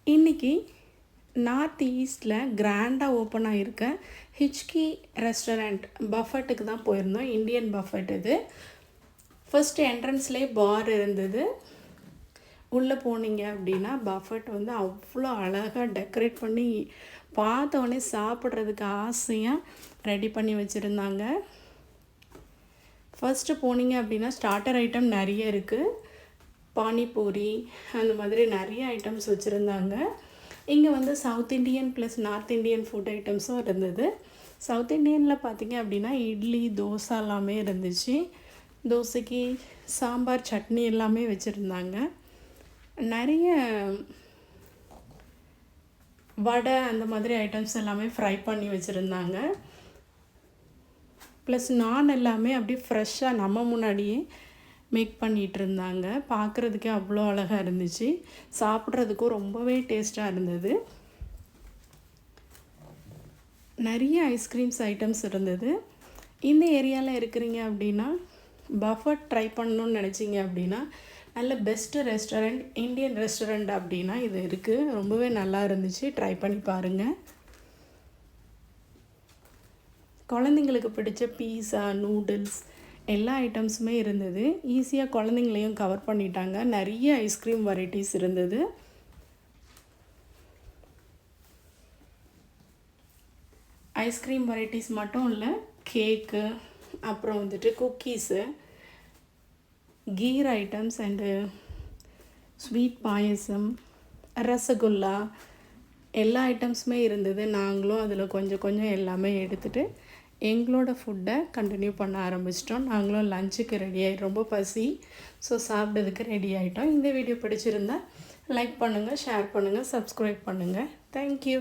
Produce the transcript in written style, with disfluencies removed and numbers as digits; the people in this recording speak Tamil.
இன்றைக்கி நார்த் ஈஸ்டில் கிராண்டாக ஓப்பன் ஆகிருக்க ஹிச்கி ரெஸ்டாரண்ட் பஃபெட்டுக்கு தான் போயிருந்தோம். இந்தியன் பஃபெட் இது. ஃபஸ்ட்டு என்ட்ரன்ஸ்லேயே பார் இருந்தது. உள்ளே போனீங்க அப்படின்னா பஃபெட் வந்து அவ்வளோ அழகாக டெக்கரேட் பண்ணி பார்த்தோன்னே சாப்பிட்றதுக்கு ஆசையாக ரெடி பண்ணி வச்சுருந்தாங்க. ஃபஸ்ட்டு போனீங்க அப்படின்னா ஸ்டார்டர் ஐட்டம் நிறைய இருக்குது. பானிபூரி அந்த மாதிரி நிறைய ஐட்டம்ஸ் வச்சுருந்தாங்க. இங்கே வந்து South Indian plus North Indian food ஐட்டம்ஸும் இருந்தது. சவுத் இண்டியனில் பார்த்திங்க அப்படின்னா இட்லி தோசை எல்லாமே இருந்துச்சு. தோசைக்கு சாம்பார் சட்னி எல்லாமே வச்சுருந்தாங்க. நிறைய வடை அந்த மாதிரி ஐட்டம்ஸ் எல்லாமே ஃப்ரை பண்ணி வச்சுருந்தாங்க. ப்ளஸ் நான் எல்லாமே அப்படியே ஃப்ரெஷ்ஷாக நம்ம முன்னாடியே மேக் பண்ணிகிட்டு இருந்தாங்க. பார்க்குறதுக்கே அவ்வளோ அழகாக இருந்துச்சு. சாப்பிட்றதுக்கும் ரொம்பவே டேஸ்ட்டாக இருந்தது. நிறைய ஐஸ்கிரீம்ஸ் ஐட்டம்ஸ் இருந்தது. இந்த ஏரியாவில் இருக்கிறீங்க அப்படின்னா பஃபெட் ட்ரை பண்ணணுன்னு நினச்சிங்க அப்படின்னா நல்ல பெஸ்ட்டு ரெஸ்டாரண்ட் இந்தியன் ரெஸ்டாரண்ட் அப்படின்னா இது இருக்குது. ரொம்பவே நல்லா இருந்துச்சு. ட்ரை பண்ணி பாருங்கள். குழந்தைங்களுக்கு பிடிச்ச பீஸா நூடுல்ஸ் எல்லா ஐட்டம்ஸுமே இருந்தது. ஈஸியாக குழந்தைங்களையும் கவர் பண்ணிட்டாங்க. நிறைய ஐஸ்கிரீம் வெரைட்டிஸ் இருந்தது. ஐஸ்கிரீம் வெரைட்டிஸ் மட்டும் இல்லை, கேக்கு, அப்புறம் வந்துட்டு cookies, kheer items and sweet payasam, rasgulla எல்லா ஐட்டம்ஸுமே இருந்தது. நாங்களும் அதில் கொஞ்சம் எல்லாமே எடுத்துகிட்டு எங்களோட ஃபுட்டை கண்டினியூ பண்ண ஆரம்பிச்சிட்டோம். நாங்களும் லஞ்சுக்கு ரெடி ஆகிட்டோம். ரொம்ப பசி, ஸோ சாப்பிட்றதுக்கு ரெடி ஆகிட்டோம். இந்த வீடியோ பிடிச்சிருந்தா லைக் பண்ணுங்கள், ஷேர் பண்ணுங்கள், சப்ஸ்கிரைப் பண்ணுங்கள். தேங்க்யூ.